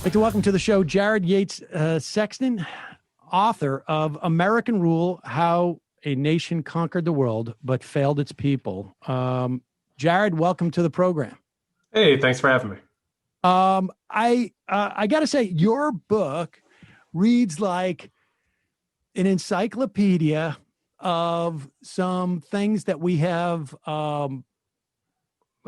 I'd like to welcome to the show Jared Yates Sexton, author of American Rule: How a Nation Conquered the World but Failed Its People. Jared, welcome to the program. Hey, thanks for having me. I got to say, your book reads like an encyclopedia of some things that we have,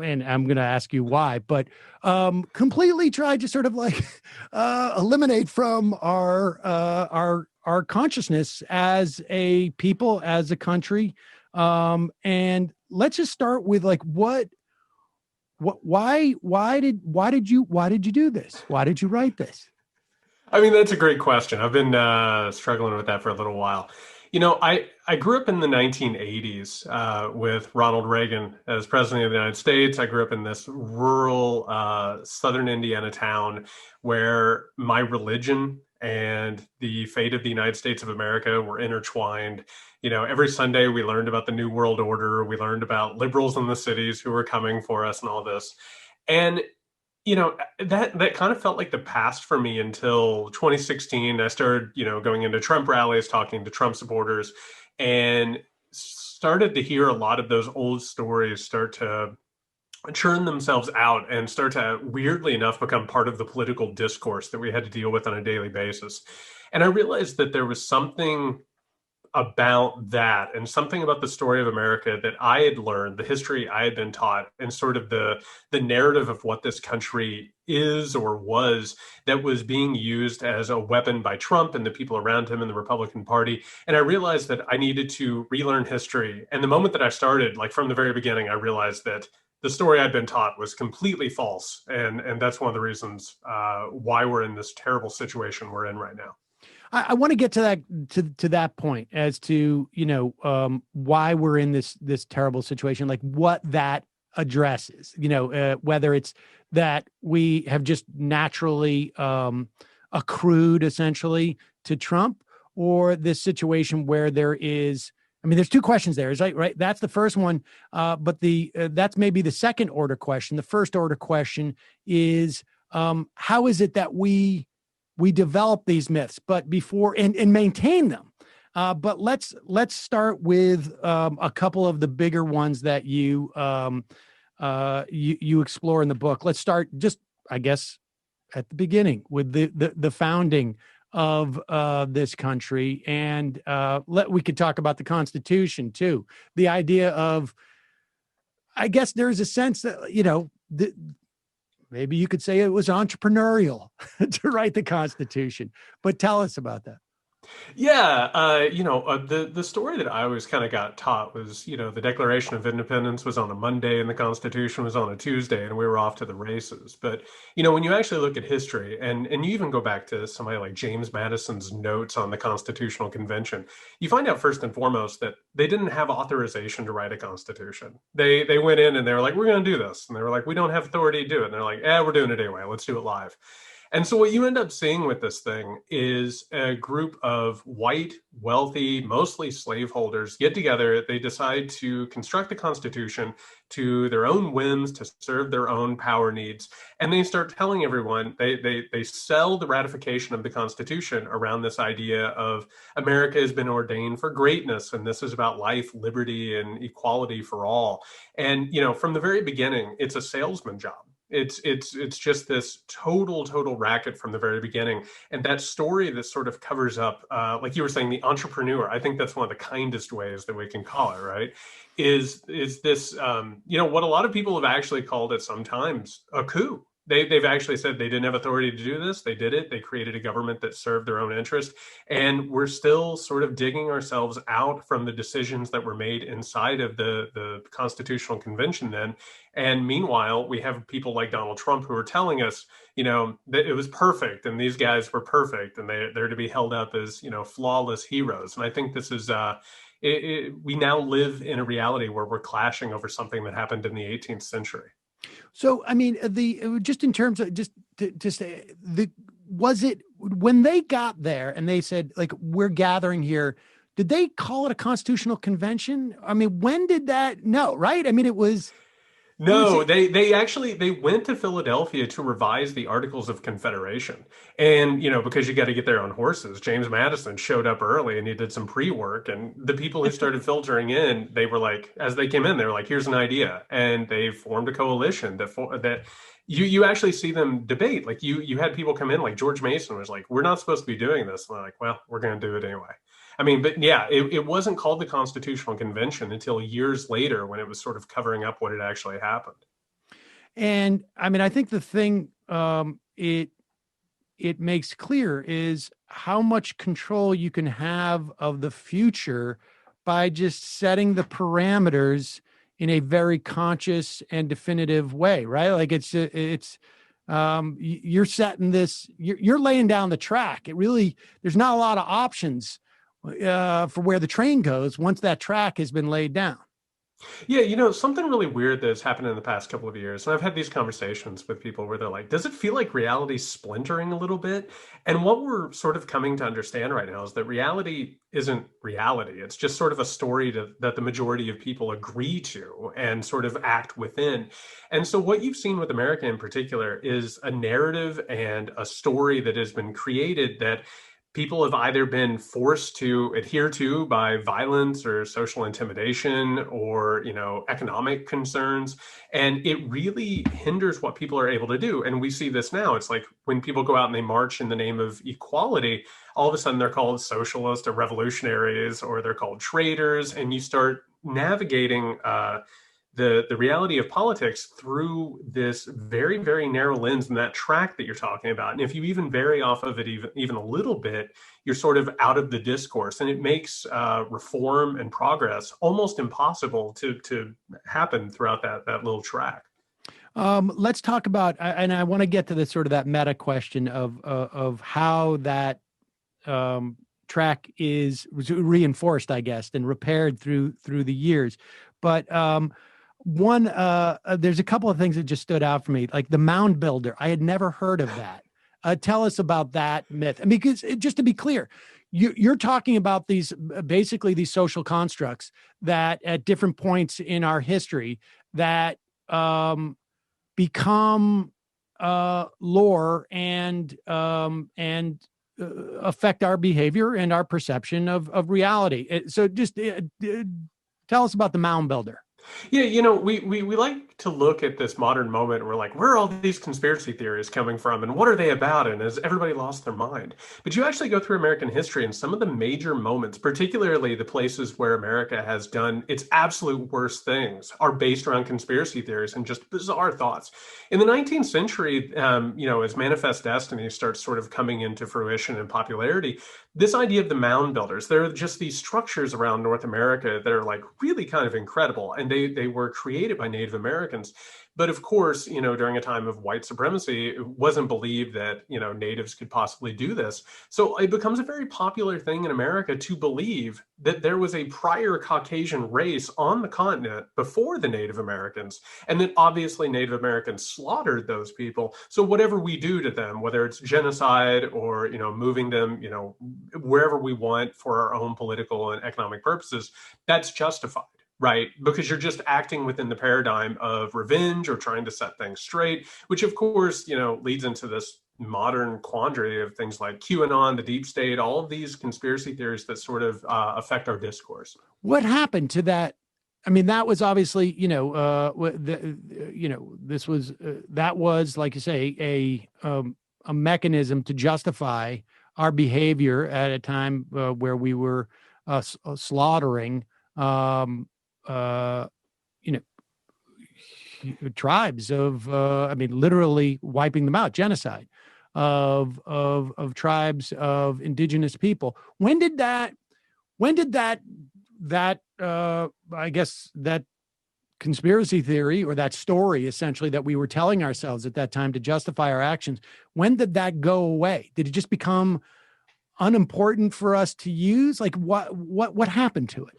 and I'm going to ask you why, but completely tried to sort of like eliminate from our consciousness as a people, as a country. And let's just start with like why did you do this? Why did you write this? I mean, that's a great question. I've been struggling with that for a little while. I grew up in the 1980s with Ronald Reagan as president of the United States. I grew up in this rural southern Indiana town where my religion and the fate of the United States of America were intertwined. Every Sunday we learned about the New World Order. We learned about liberals in the cities who were coming for us and all this. And that kind of felt like the past for me until 2016. I started, going into Trump rallies, talking to Trump supporters, and started to hear a lot of those old stories start to churn themselves out and start to, weirdly enough, become part of the political discourse that we had to deal with on a daily basis. And I realized that there was something about that and something about the story of America that I had learned, the history I had been taught, and sort of the narrative of what this country is or was, that was being used as a weapon by Trump and the people around him in the Republican Party. And I realized that I needed to relearn history. And the moment that I started, like from the very beginning, I realized that the story I'd been taught was completely false. And that's one of the reasons why we're in this terrible situation we're in right now. I want to get to that point as to why we're in this terrible situation, like what that addresses. Whether it's that we have just naturally accrued essentially to Trump, or this situation where there is. I mean, there's two questions there. Is right? That's the first one, but that's maybe the second order question. The first order question is how is it that we develop these myths, but before and maintain them. But let's start with a couple of the bigger ones that you explore in the book. Let's start just, I guess, at the beginning with the founding of this country, and we could talk about the Constitution too. The idea of, I guess, there's a sense that maybe you could say it was entrepreneurial to write the Constitution, but tell us about that. Yeah, the story that I always kind of got taught was, the Declaration of Independence was on a Monday and the Constitution was on a Tuesday, and we were off to the races. But, when you actually look at history, and you even go back to somebody like James Madison's notes on the Constitutional Convention, you find out first and foremost that they didn't have authorization to write a constitution. They went in and they were like, we're going to do this. And they were like, we don't have authority to do it. And they're like, we're doing it anyway. Let's do it live. And so what you end up seeing with this thing is a group of white, wealthy, mostly slaveholders get together. They decide to construct the Constitution to their own whims, to serve their own power needs. And they start telling everyone, they sell the ratification of the Constitution around this idea of America has been ordained for greatness, and this is about life, liberty, and equality for all. And, from the very beginning, it's a salesman job. It's just this total racket from the very beginning. And that story that sort of covers up, like you were saying, the entrepreneur, I think that's one of the kindest ways that we can call it, right? Is this, what a lot of people have actually called it sometimes a coup. They've actually said they didn't have authority to do this. They did it. They created a government that served their own interest. And we're still sort of digging ourselves out from the decisions that were made inside of the Constitutional Convention then. And meanwhile, we have people like Donald Trump who are telling us, that it was perfect and these guys were perfect and they're to be held up as, flawless heroes. And I think this is, we now live in a reality where we're clashing over something that happened in the 18th century. So, I mean, just in terms of was it when they got there and they said, like, we're gathering here, did they call it a constitutional convention? I mean, when did that? No, right? I mean, it was. Well, it's No, they went to Philadelphia to revise the Articles of Confederation. And, because you got to get there on horses, James Madison showed up early and he did some pre-work. And the people who started filtering in, they were like, as they came in, they were like, here's an idea. And they formed a coalition that you actually see them debate. Like you had people come in, like George Mason was like, we're not supposed to be doing this. And they're like, well, we're going to do it anyway. I mean, but yeah, it wasn't called the Constitutional Convention until years later when it was sort of covering up what had actually happened. And I mean, I think the thing it makes clear is how much control you can have of the future by just setting the parameters in a very conscious and definitive way, right? Like you're setting this, you're laying down the track. It really, there's not a lot of options for where the train goes once that track has been laid down. Yeah, something really weird that's happened in the past couple of years, and I've had these conversations with people where they're like, does it feel like reality's splintering a little bit? And what we're sort of coming to understand right now is that reality isn't reality. It's just sort of a story that the majority of people agree to and sort of act within. And so what you've seen with America in particular is a narrative and a story that has been created that people have either been forced to adhere to by violence or social intimidation or economic concerns, and it really hinders what people are able to do. And we see this now. It's like when people go out and they march in the name of equality, all of a sudden they're called socialists or revolutionaries, or they're called traitors, and you start navigating the reality of politics through this very, very narrow lens and that track that you're talking about. And if you even vary off of it even a little bit, you're sort of out of the discourse, and it makes reform and progress almost impossible to happen throughout that little track. Let's talk about, and I want to get to the sort of that meta question of how that track was reinforced, I guess, and repaired through the years. But one, there's a couple of things that just stood out for me, like the mound builder. I had never heard of that. Tell us about that myth. I mean, because just to be clear, you're talking about basically these social constructs that at different points in our history that become lore and affect our behavior and our perception of reality. So just tell us about the mound builder. Yeah, we like to look at this modern moment and we're like, where are all these conspiracy theories coming from and what are they about? And has everybody lost their mind? But you actually go through American history and some of the major moments, particularly the places where America has done its absolute worst things, are based around conspiracy theories and just bizarre thoughts. In the 19th century, as Manifest Destiny starts sort of coming into fruition and popularity, this idea of the mound builders, there are just these structures around North America that are like really kind of incredible. And they were created by Native Americans. But of course, during a time of white supremacy, it wasn't believed that, natives could possibly do this. So it becomes a very popular thing in America to believe that there was a prior Caucasian race on the continent before the Native Americans, and that obviously Native Americans slaughtered those people. So whatever we do to them, whether it's genocide or, moving them, wherever we want for our own political and economic purposes, that's justified. Right, because you're just acting within the paradigm of revenge or trying to set things straight, which of course, leads into this modern quandary of things like QAnon, the deep state, all of these conspiracy theories that sort of affect our discourse. What happened to that? I mean, that was obviously, this was that was, like you say, a mechanism to justify our behavior at a time where we were slaughtering tribes of literally wiping them out, genocide of tribes of indigenous people. When did that I guess that conspiracy theory, or that story essentially that we were telling ourselves at that time to justify our actions, when did that go away? Did it just become unimportant for us to use? Like what happened to it?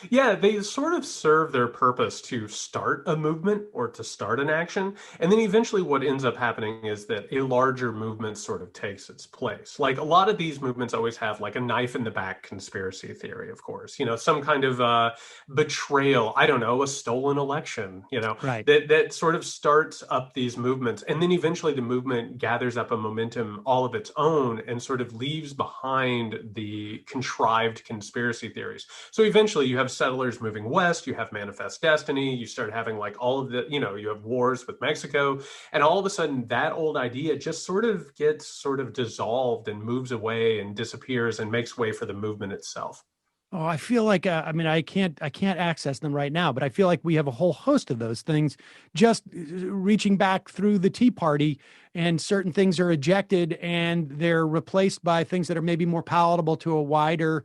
Yeah, they sort of serve their purpose to start a movement or to start an action. And then eventually what ends up happening is that a larger movement sort of takes its place. Like a lot of these movements always have like a knife in the back conspiracy theory, of course, some kind of betrayal, I don't know, a stolen election, Right. that sort of starts up these movements. And then eventually the movement gathers up a momentum all of its own and sort of leaves behind the contrived conspiracy theories. So eventually you have settlers moving west, you have manifest destiny, you start having like all of the, you have wars with Mexico, and all of a sudden that old idea just sort of gets sort of dissolved and moves away and disappears and makes way for the movement itself. Oh, I feel like I mean I can't access them right now, but I feel like we have a whole host of those things just reaching back through the Tea Party, and certain things are ejected and they're replaced by things that are maybe more palatable to a wider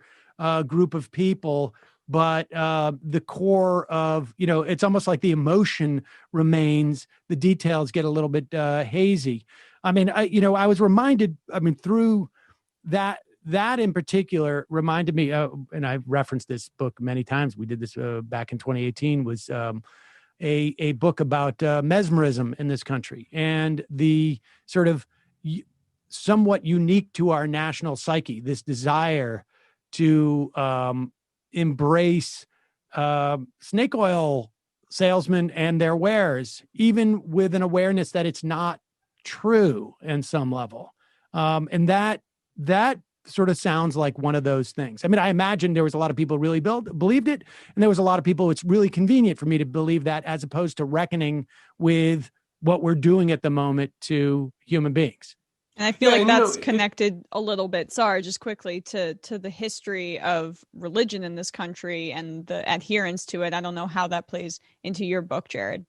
group of people. But the core of, it's almost like the emotion remains. The details get a little bit hazy. I mean, I was reminded, I mean, through that in particular reminded me, and I've referenced this book many times. We did this back in 2018, was a book about mesmerism in this country and the sort of somewhat unique to our national psyche, this desire to embrace snake oil salesmen and their wares, even with an awareness that it's not true in some level. And that sort of sounds like one of those things. I mean, I imagine there was a lot of people really believed it, and there was a lot of people, it's really convenient for me to believe that, as opposed to reckoning with what we're doing at the moment to human beings. And I feel like that's connected a little bit, sorry, just quickly, to the history of religion in this country and the adherence to it. I don't know how that plays into your book, Jared.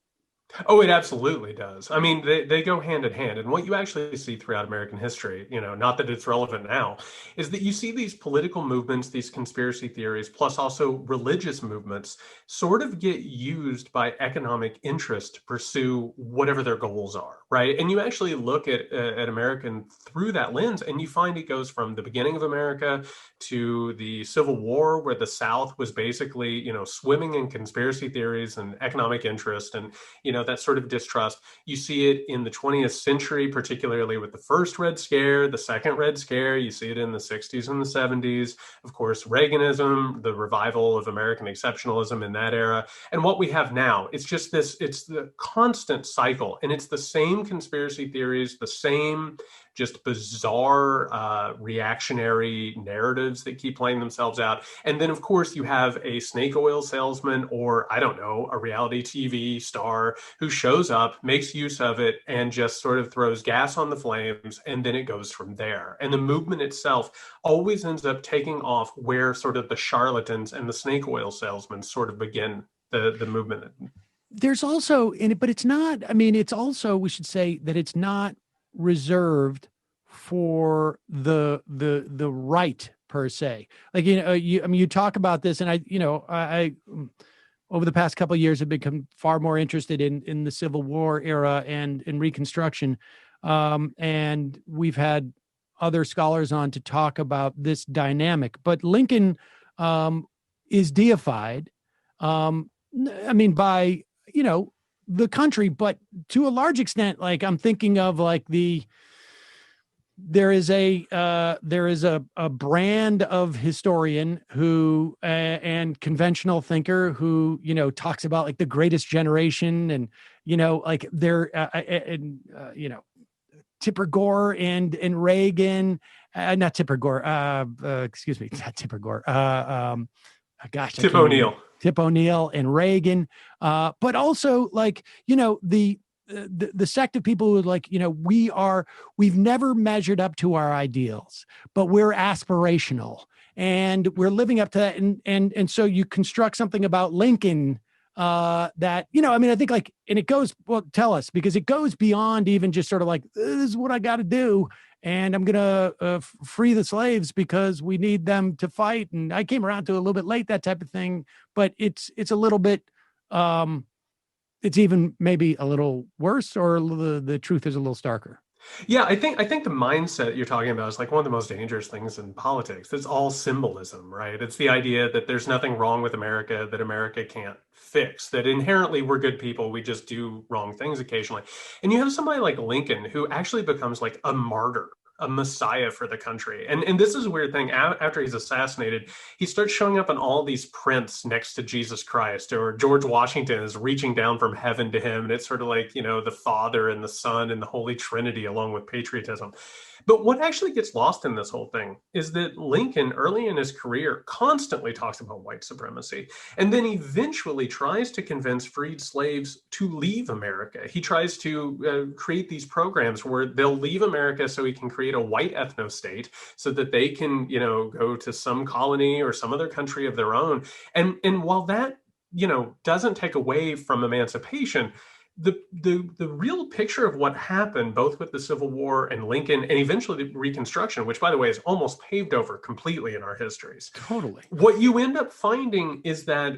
Oh, it absolutely does. I mean, they go hand in hand. And what you actually see throughout American history, not that it's relevant now, is that you see these political movements, these conspiracy theories, plus also religious movements sort of get used by economic interest to pursue whatever their goals are, right? And you actually look at American through that lens, and you find it goes from the beginning of America to the Civil War, where the South was basically, swimming in conspiracy theories and economic interest and, that sort of distrust. You see it in the 20th century, particularly with the first Red Scare, the second Red Scare. You see it in the 60s and the 70s. Of course, Reaganism, the revival of American exceptionalism in that era. And what we have now, it's the constant cycle. And it's the same conspiracy theories, the same just bizarre reactionary narratives that keep playing themselves out. And then, of course, you have a snake oil salesman or, I don't know, a reality TV star who shows up, makes use of it, and just sort of throws gas on the flames, and then it goes from there. And the movement itself always ends up taking off where sort of the charlatans and the snake oil salesmen sort of begin the movement. There's also in it, but it's not, I mean, it's also, we should say that it's not reserved for the right per se. Like, you talk about this, and I over the past couple of years have become far more interested in the Civil War era and in Reconstruction. And we've had other scholars on to talk about this dynamic, but Lincoln is deified. I mean, by, the country, but to a large extent, like I'm thinking of like there is a brand of historian who and conventional thinker who talks about like the greatest generation, and like they're Tipper Gore and Reagan, not Tipper Gore, excuse me, not Tipper Gore, Tip O'Neill. Tip O'Neill and Reagan, but also like the sect of people who like we've never measured up to our ideals, but we're aspirational and we're living up to that, and so you construct something about Lincoln that I mean, I think like, and it goes, well, tell us, because it goes beyond even just sort of like, this is what I got to do, and I'm gonna free the slaves because we need them to fight, and I came around to it a little bit late, that type of thing. But it's a little bit, it's even maybe a little worse, or the truth is a little starker. Yeah, I think the mindset you're talking about is like one of the most dangerous things in politics. It's all symbolism, right? It's the idea that there's nothing wrong with America that America can't fix, that inherently we're good people, we just do wrong things occasionally. And you have somebody like Lincoln who actually becomes like a martyr, a messiah for the country. And this is a weird thing. After he's assassinated, he starts showing up in all these prints next to Jesus Christ, or George Washington is reaching down from heaven to him. And it's sort of like, the Father and the Son and the Holy Trinity along with patriotism. But what actually gets lost in this whole thing is that Lincoln, early in his career, constantly talks about white supremacy, and then eventually tries to convince freed slaves to leave America. He tries to create these programs where they'll leave America so he can create a white ethno-state so that they can, go to some colony or some other country of their own. And while that, doesn't take away from emancipation, the real picture of what happened, both with the Civil War and Lincoln, and eventually the Reconstruction, which, by the way, is almost paved over completely in our histories. Totally. What you end up finding is that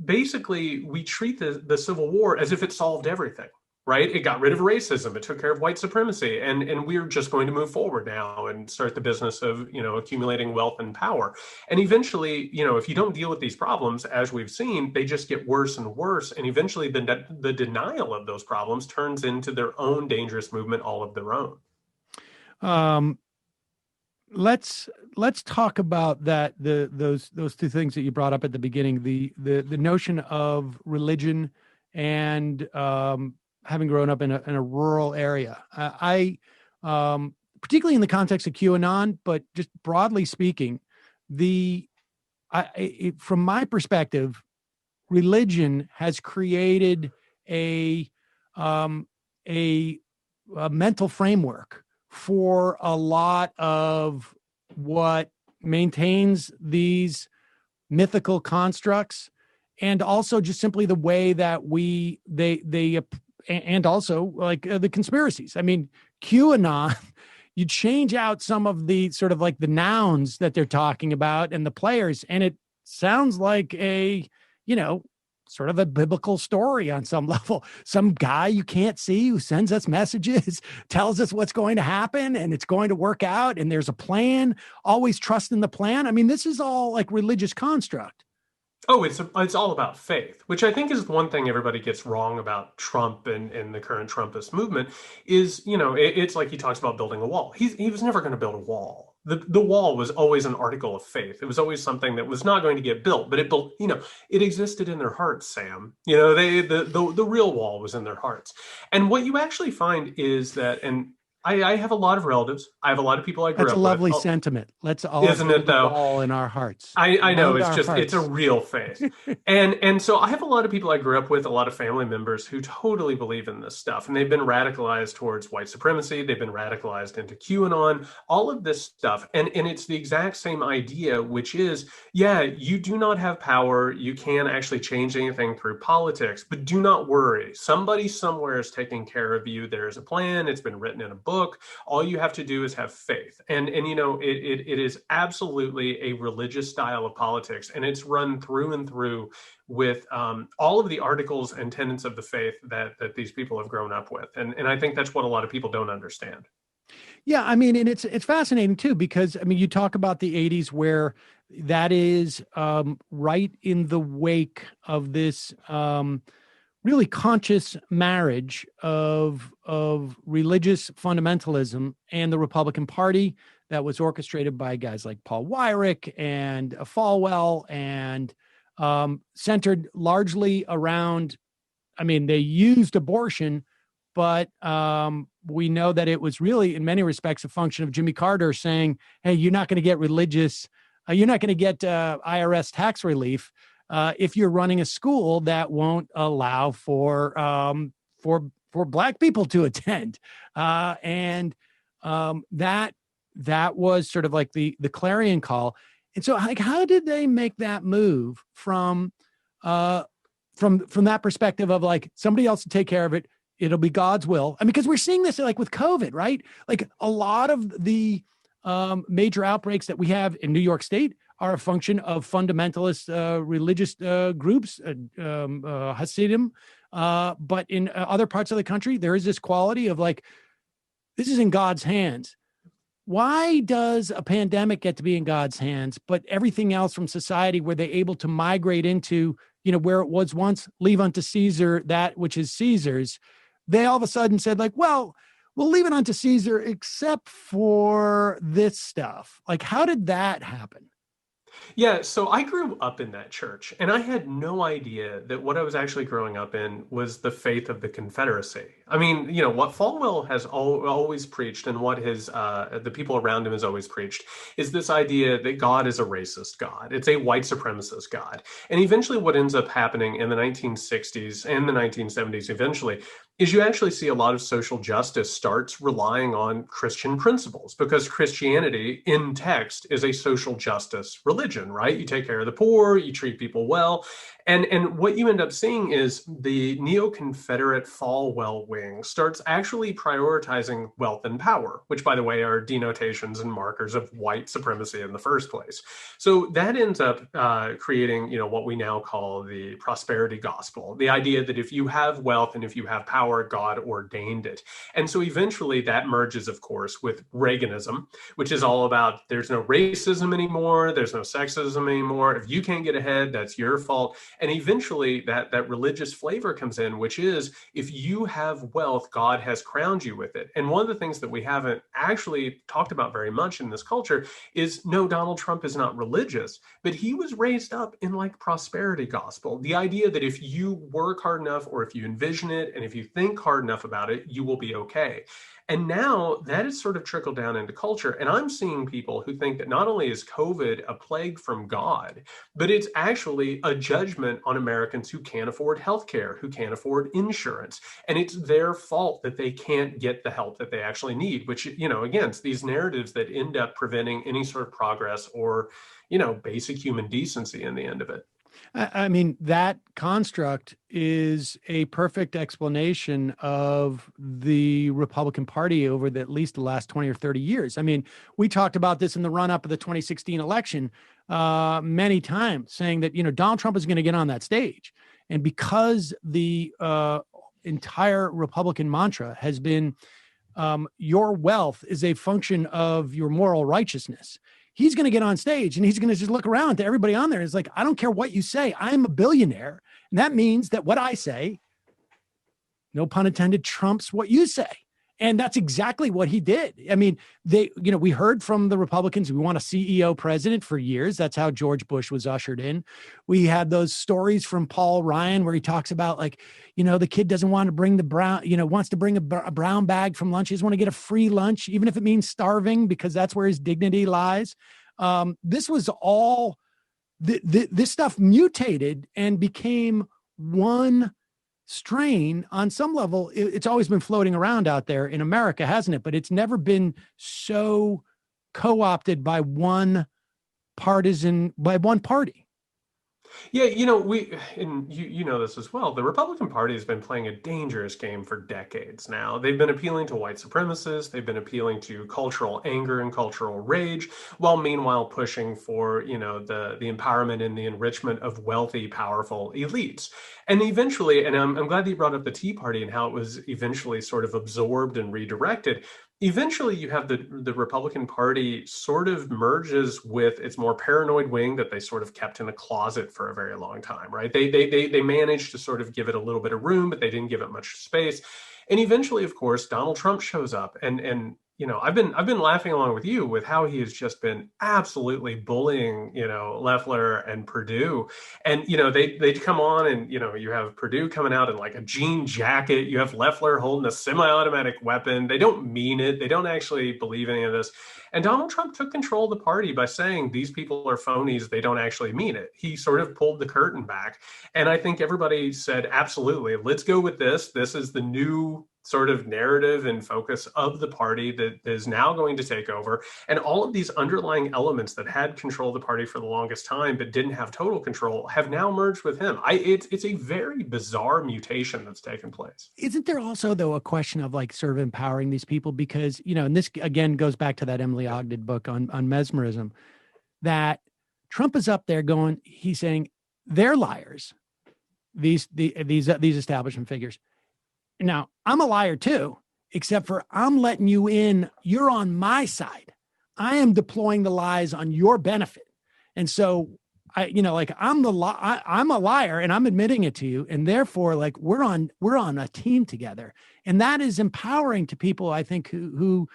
basically we treat the Civil War as if it solved everything, right? It got rid of racism. It took care of white supremacy. And we're just going to move forward now and start the business of, accumulating wealth and power. And eventually, if you don't deal with these problems, as we've seen, they just get worse and worse. And eventually the denial of those problems turns into their own dangerous movement all of their own. Let's talk about that, those two things that you brought up at the beginning, the notion of religion and having grown up in a rural area. I particularly in the context of QAnon, but just broadly speaking, from my perspective, religion has created a mental framework for a lot of what maintains these mythical constructs, and also just simply the way that and also like the conspiracies. I mean, QAnon, you change out some of the sort of like the nouns that they're talking about and the players, and it sounds like a, sort of a biblical story on some level. Some guy you can't see who sends us messages, tells us what's going to happen and it's going to work out. And there's a plan, always trust in the plan. I mean, this is all like religious construct. Oh, it's all about faith, which I think is one thing everybody gets wrong about Trump and the current Trumpist movement is, it's like he talks about building a wall. He was never going to build a wall. The wall was always an article of faith. It was always something that was not going to get built, but it existed in their hearts, Sam. The real wall was in their hearts. And what you actually find is that, and I have a lot of relatives. I have a lot of people I grew up with. That's a lovely sentiment. Let's all isn't it though? All in our hearts. I know it's a real faith, and so I have a lot of people I grew up with, a lot of family members who totally believe in this stuff, and they've been radicalized towards white supremacy. They've been radicalized into QAnon, all of this stuff, and it's the exact same idea, which is, yeah, you do not have power. You can't actually change anything through politics, but do not worry. Somebody somewhere is taking care of you. There's a plan. It's been written in a book. All you have to do is have faith. And it is absolutely a religious style of politics. And it's run through and through with all of the articles and tenets of the faith that these people have grown up with. And I think that's what a lot of people don't understand. Yeah, I mean, and it's fascinating too, because I mean, you talk about the 80s where that is right in the wake of this really conscious marriage of religious fundamentalism and the Republican Party that was orchestrated by guys like Paul Weyrich and Falwell, and centered largely around, I mean, they used abortion, but we know that it was really, in many respects, a function of Jimmy Carter saying, hey, you're not going to get religious, you're not going to get IRS tax relief if you're running a school that won't allow for Black people to attend, and that was sort of like the clarion call. And so, like, how did they make that move from that perspective of like somebody else to take care of it? It'll be God's will. I mean, because we're seeing this like with COVID, right? Like a lot of the major outbreaks that we have in New York State are a function of fundamentalist religious groups, Hasidim. But in other parts of the country, there is this quality of like, this is in God's hands. Why does a pandemic get to be in God's hands, but everything else from society, were they able to migrate into, where it was once, leave unto Caesar that which is Caesar's? They all of a sudden said, like, well, we'll leave it unto Caesar except for this stuff. Like, how did that happen? Yeah, so I grew up in that church, and I had no idea that what I was actually growing up in was the faith of the Confederacy. I mean, what Falwell has always preached, and what the people around him has always preached, is this idea that God is a racist God. It's a white supremacist God. And eventually what ends up happening in the 1960s and the 1970s eventually is you actually see a lot of social justice starts relying on Christian principles, because Christianity in text is a social justice religion, right? You take care of the poor, you treat people well. And what you end up seeing is the neo-Confederate Falwell wing starts actually prioritizing wealth and power, which, by the way, are denotations and markers of white supremacy in the first place. So that ends up creating, what we now call the prosperity gospel, the idea that if you have wealth and if you have power, God ordained it. And so eventually that merges, of course, with Reaganism, which is all about there's no racism anymore, there's no sexism anymore. If you can't get ahead, that's your fault. And eventually that religious flavor comes in, which is if you have wealth, God has crowned you with it. And one of the things that we haven't actually talked about very much in this culture is, no, Donald Trump is not religious, but he was raised up in like prosperity gospel. The idea that if you work hard enough, or if you envision it, and if you think hard enough about it, you will be okay. And now that has sort of trickled down into culture. And I'm seeing people who think that not only is COVID a plague from God, but it's actually a judgment on Americans who can't afford healthcare, who can't afford insurance. And it's their fault that they can't get the help that they actually need, which, again, it's these narratives that end up preventing any sort of progress or, basic human decency in the end of it. I mean, that construct is a perfect explanation of the Republican Party over at least the last 20 or 30 years. I mean, we talked about this in the run-up of the 2016 election many times, saying that, Donald Trump is going to get on that stage. And because the entire Republican mantra has been your wealth is a function of your moral righteousness, he's going to get on stage and he's going to just look around to everybody on there. It's like, I don't care what you say. I'm a billionaire. And that means that what I say, no pun intended, trumps what you say. And that's exactly what he did. I mean, we heard from the Republicans, we want a CEO president for years. That's how George Bush was ushered in. We had those stories from Paul Ryan where he talks about the kid doesn't want to bring wants to bring a brown bag from lunch. He doesn't want to get a free lunch, even if it means starving, because that's where his dignity lies. This was all, this stuff mutated and became one strain. On some level, it's always been floating around out there in America, hasn't it? But it's never been so co-opted by one party. Yeah, you know this as well. The Republican Party has been playing a dangerous game for decades now. They've been appealing to white supremacists. They've been appealing to cultural anger and cultural rage, while meanwhile pushing for, the empowerment and the enrichment of wealthy, powerful elites. And eventually, and I'm glad that you brought up the Tea Party and how it was eventually sort of absorbed and redirected. Eventually, you have the Republican Party sort of merges with its more paranoid wing that they sort of kept in a closet for a very long time, right? They managed to sort of give it a little bit of room, but they didn't give it much space. And eventually, of course, Donald Trump shows up, and I've been laughing along with you with how he has just been absolutely bullying, Loeffler and Perdue. And, they come on and, you have Perdue coming out in like a jean jacket. You have Loeffler holding a semi-automatic weapon. They don't mean it. They don't actually believe any of this. And Donald Trump took control of the party by saying these people are phonies. They don't actually mean it. He sort of pulled the curtain back. And I think everybody said, absolutely, let's go with this. This is the new sort of narrative and focus of the party that is now going to take over. And all of these underlying elements that had control of the party for the longest time, but didn't have total control, have now merged with him. It's a very bizarre mutation that's taken place. Isn't there also, though, a question of sort of empowering these people? Because, and this again goes back to that Emily Ogden book on mesmerism, that Trump is up there he's saying they're liars, these establishment figures. Now, I'm a liar too. except for I'm letting you in. You're on my side. I am deploying the lies on your benefit. And so I'm a liar and I'm admitting it to you. And therefore, like we're on a team together. And that is empowering to people, I think, who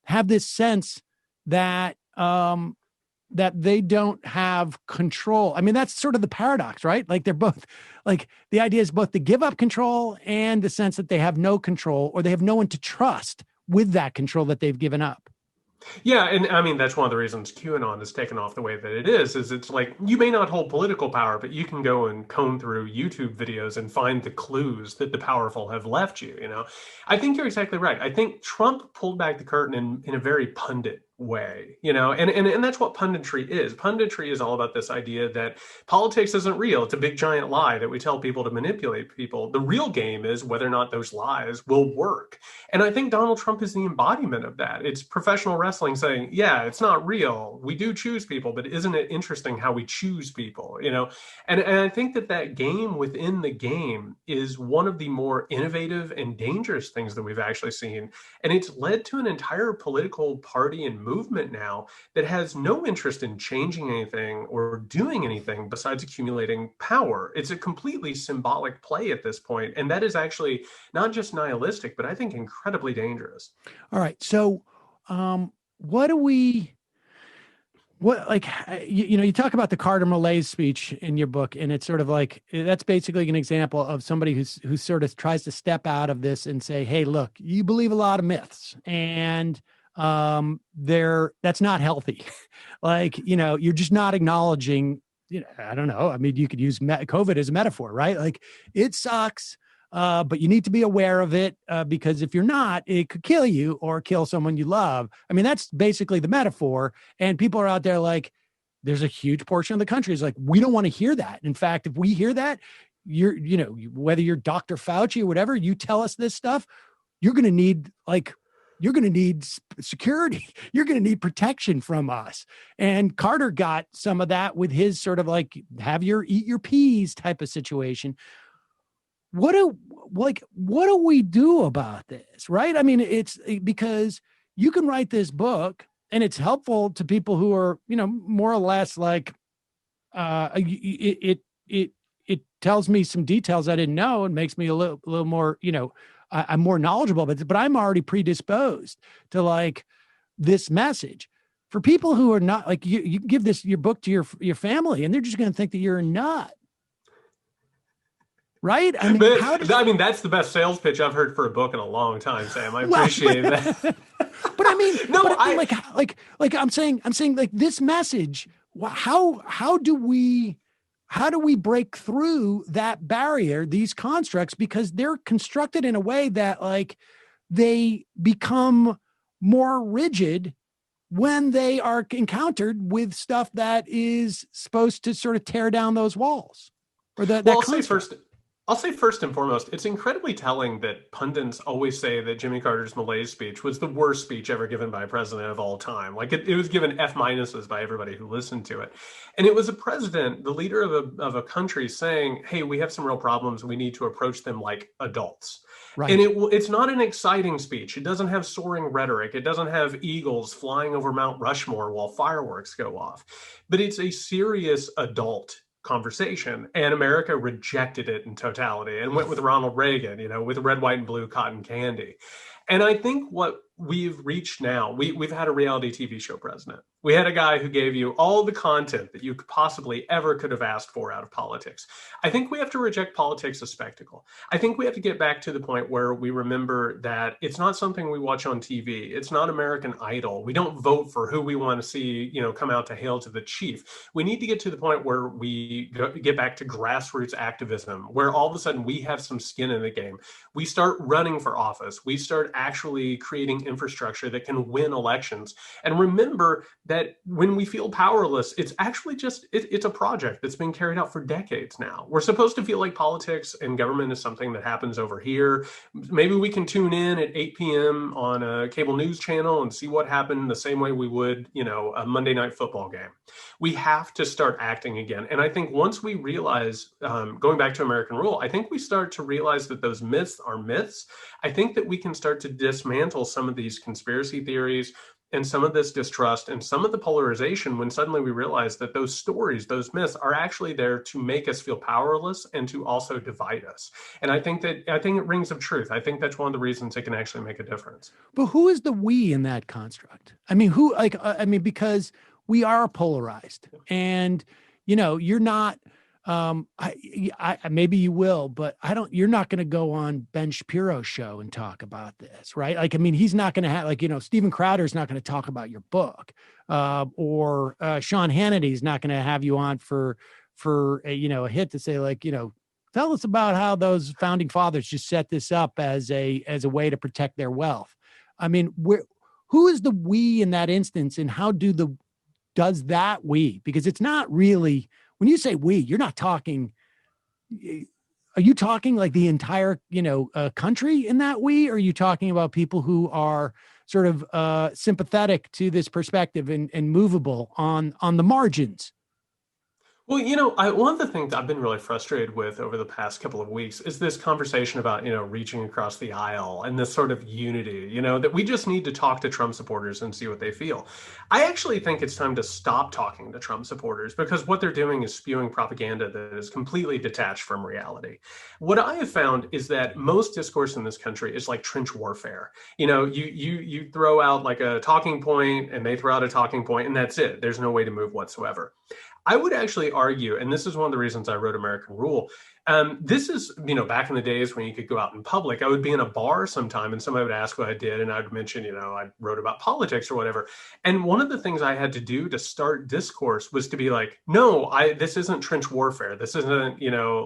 have this sense that, that they don't have control. I mean, that's sort of the paradox, right? Like they're both, like the idea is both to give up control and the sense that they have no control, or they have no one to trust with that control that they've given up. Yeah, and I mean, that's one of the reasons QAnon is taken off the way that it is it's like, you may not hold political power, but you can go and comb through YouTube videos and find the clues that the powerful have left you, you know? I think you're exactly right. I think Trump pulled back the curtain in a very pundit way, you know, and that's what punditry is. Punditry is all about this idea that politics isn't real. It's a big giant lie that we tell people to manipulate people. The real game is whether or not those lies will work. And I think Donald Trump is the embodiment of that. It's professional wrestling saying, yeah, it's not real. We do choose people, but isn't it interesting how we choose people, you know? And I think that game within the game is one of the more innovative and dangerous things that we've actually seen. And it's led to an entire political party and movement now that has no interest in changing anything or doing anything besides accumulating power. It's a completely symbolic play at this point, and that is actually not just nihilistic, but I think incredibly dangerous. All right, so you talk about the Carter Malaise speech in your book, and it's sort of like, that's basically an example of somebody who sort of tries to step out of this and say, hey, look, you believe a lot of myths, and that's not healthy. Like, you know, you're just not acknowledging, you know, I don't know. I mean, you could use COVID as a metaphor, right? Like it sucks, but you need to be aware of it, because if you're not, it could kill you or kill someone you love. I mean, that's basically the metaphor. And people are out there like, there's a huge portion of the country is like, we don't want to hear that. In fact, if we hear that, whether you're Dr. Fauci or whatever, you tell us this stuff, you're going to need security. You're going to need protection from us. And Carter got some of that with his sort of like, eat your peas type of situation. What do we do about this? Right. I mean, it's because you can write this book and it's helpful to people who are, you know, more or less like, it tells me some details I didn't know and makes me a little more, you know, I'm more knowledgeable, but I'm already predisposed to like this message. For people who are not, like, you give your book to your family and they're just going to think that you're a nut. Right? I mean, that's the best sales pitch I've heard for a book in a long time, Sam. I appreciate that. But I mean, I'm saying like this message, how do we break through that barrier, these constructs, because they're constructed in a way that like they become more rigid when they are encountered with stuff that is supposed to sort of tear down those walls? Or I'll say first and foremost, it's incredibly telling that pundits always say that Jimmy Carter's Malaise speech was the worst speech ever given by a president of all time. Like it was given F- by everybody who listened to it. And it was a president, the leader of a country, saying, hey, we have some real problems. We need to approach them like adults. Right. And it's not an exciting speech. It doesn't have soaring rhetoric. It doesn't have eagles flying over Mount Rushmore while fireworks go off. But it's a serious adult conversation, and America rejected it in totality and went with Ronald Reagan, you know, with red, white, and blue cotton candy. And I think what we've reached now, we've had a reality TV show president. We had a guy who gave you all the content that you could possibly ever could have asked for out of politics. I think we have to reject politics as spectacle. I think we have to get back to the point where we remember that it's not something we watch on TV. It's not American Idol. We don't vote for who we want to see, you know, come out to hail to the chief. We need to get to the point where we get back to grassroots activism, where all of a sudden we have some skin in the game. We start running for office. We start actually creating infrastructure that can win elections. And remember that when we feel powerless, it's actually just, it's a project that's been carried out for decades now. We're supposed to feel like politics and government is something that happens over here. Maybe we can tune in at 8 p.m. on a cable news channel and see what happened the same way we would, a Monday night football game. We have to start acting again. And I think once we realize, going back to American rule, I think we start to realize that those myths are myths. I think that we can start to dismantle some of these conspiracy theories and some of this distrust and some of the polarization when suddenly we realize that those stories, those myths are actually there to make us feel powerless and to also divide us. And I think it rings of truth. I think that's one of the reasons it can actually make a difference. But who is the we in that construct? I mean, because we are polarized, and you're not. I maybe you will, but you're not going to go on Ben Shapiro's show and talk about this, right? Like, I mean, he's not going to have Steven Crowder's not going to talk about your book, or Sean Hannity's not going to have you on for a hit to say tell us about how those founding fathers just set this up as a way to protect their wealth. I mean, who is the we in that instance, and how does that we? Because it's not really. When you say we, you're not talking, are you talking like the entire, country in that we? Or are you talking about people who are sort of sympathetic to this perspective and movable on the margins? Well, one of the things I've been really frustrated with over the past couple of weeks is this conversation about, reaching across the aisle and this sort of unity, that we just need to talk to Trump supporters and see what they feel. I actually think it's time to stop talking to Trump supporters, because what they're doing is spewing propaganda that is completely detached from reality. What I have found is that most discourse in this country is like trench warfare. You throw out like a talking point and they throw out a talking point and that's it. There's no way to move whatsoever. I would actually argue, and this is one of the reasons I wrote American Rule. This is, back in the days when you could go out in public, I would be in a bar sometime and somebody would ask what I did. And I'd mention, I wrote about politics or whatever. And one of the things I had to do to start discourse was to be like, no, this isn't trench warfare. This isn't,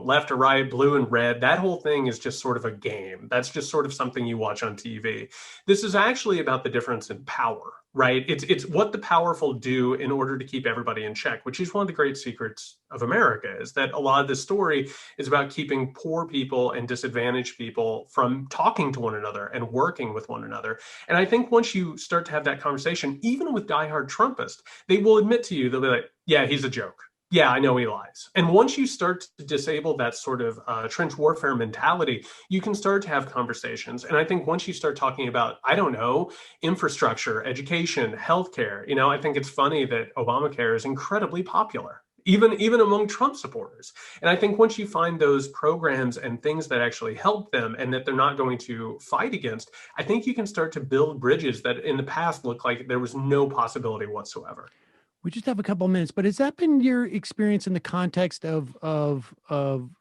left or right, blue and red. That whole thing is just sort of a game. That's just sort of something you watch on TV. This is actually about the difference in power. Right. It's what the powerful do in order to keep everybody in check, which is one of the great secrets of America, is that a lot of the story is about keeping poor people and disadvantaged people from talking to one another and working with one another. And I think once you start to have that conversation, even with diehard Trumpists, they will admit to you, they'll be like, yeah, he's a joke. Yeah, I know he lies. And once you start to disable that sort of trench warfare mentality, you can start to have conversations. And I think once you start talking about, infrastructure, education, healthcare, I think it's funny that Obamacare is incredibly popular, even among Trump supporters. And I think once you find those programs and things that actually help them and that they're not going to fight against, I think you can start to build bridges that in the past looked like there was no possibility whatsoever. We just have a couple of minutes, but has that been your experience in the context of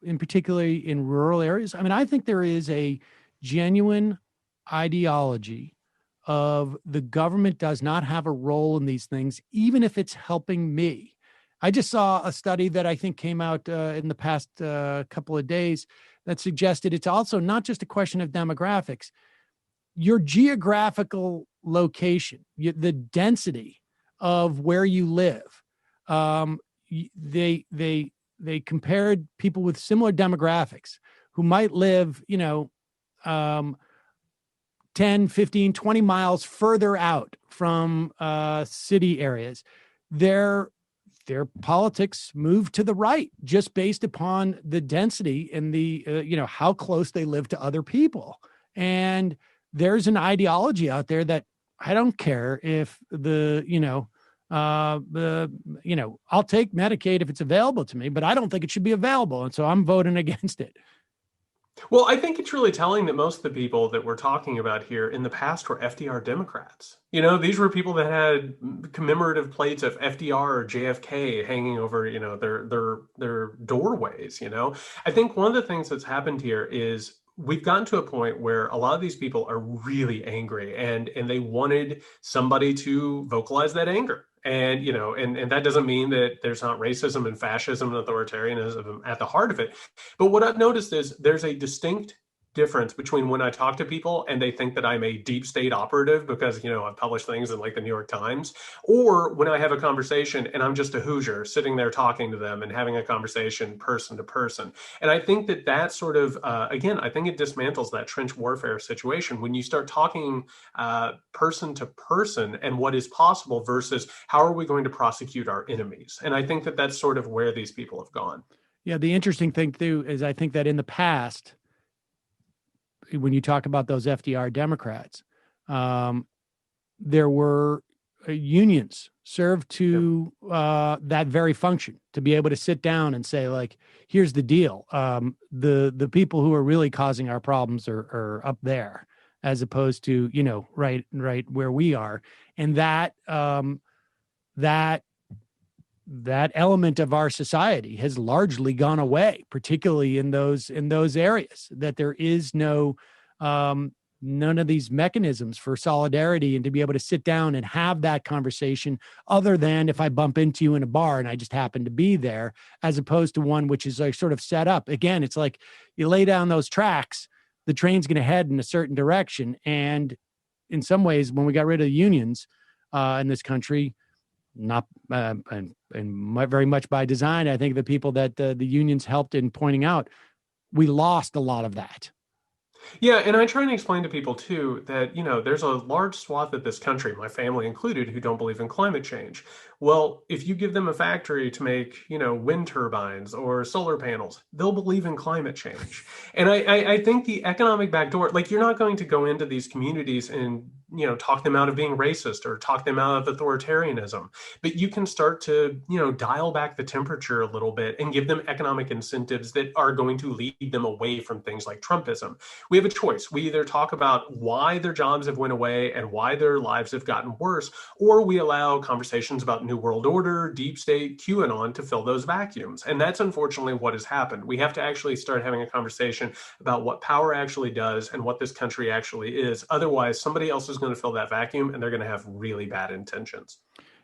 in particularly in rural areas? I mean, I think there is a genuine ideology of the government does not have a role in these things, even if it's helping me. I just saw a study that I think came out in the past couple of days that suggested it's also not just a question of demographics. Your geographical location, the density of where you live. They compared people with similar demographics who might live, 10, 15, 20 miles further out from city areas. Their politics move to the right just based upon the density and the, how close they live to other people. And there's an ideology out there that I don't care if I'll take Medicaid if it's available to me, but I don't think it should be available. And so I'm voting against it. Well, I think it's really telling that most of the people that we're talking about here in the past were FDR Democrats. These were people that had commemorative plates of FDR or JFK hanging over, their doorways. I think one of the things that's happened here is we've gotten to a point where a lot of these people are really angry and they wanted somebody to vocalize that anger. And, and that doesn't mean that there's not racism and fascism and authoritarianism at the heart of it. But what I've noticed is there's a distinct difference between when I talk to people and they think that I'm a deep state operative because, I've published things in like the New York Times, or when I have a conversation and I'm just a Hoosier sitting there talking to them and having a conversation person to person. And I think that sort of, again, I think it dismantles that trench warfare situation when you start talking person to person and what is possible versus how are we going to prosecute our enemies. And I think that that's sort of where these people have gone. Yeah, the interesting thing too is I think that in the past, when you talk about those FDR Democrats, there were unions served to that very function, to be able to sit down and say, like, here's the deal. The people who are really causing our problems are up there, as opposed to, right where we are. And that element of our society has largely gone away, particularly in those areas, that there is none of these mechanisms for solidarity and to be able to sit down and have that conversation, other than if I bump into you in a bar and I just happen to be there, as opposed to one which is like sort of set up. Again, it's like you lay down those tracks, the train's going to head in a certain direction. And in some ways, when we got rid of the unions in this country, not and very much by design, I think the people that the unions helped in pointing out, we lost a lot of that. Yeah, and I try and explain to people too that, there's a large swath of this country, my family included, who don't believe in climate change. Well, if you give them a factory to make, wind turbines or solar panels, they'll believe in climate change. And I think the economic backdoor, like, you're not going to go into these communities and, talk them out of being racist or talk them out of authoritarianism, but you can start to, dial back the temperature a little bit and give them economic incentives that are going to lead them away from things like Trumpism. We have a choice. We either talk about why their jobs have went away and why their lives have gotten worse, or we allow conversations about New World Order, deep state, QAnon to fill those vacuums. And that's unfortunately what has happened. We have to actually start having a conversation about what power actually does and what this country actually is. Otherwise, somebody else is going to fill that vacuum and they're going to have really bad intentions.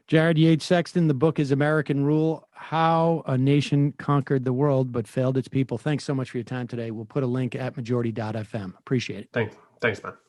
Jared Yates Sexton, the book is American Rule: How a Nation Conquered the World but Failed Its People. Thanks so much for your time today. We'll put a link at majority.fm. Appreciate it. Thanks, man.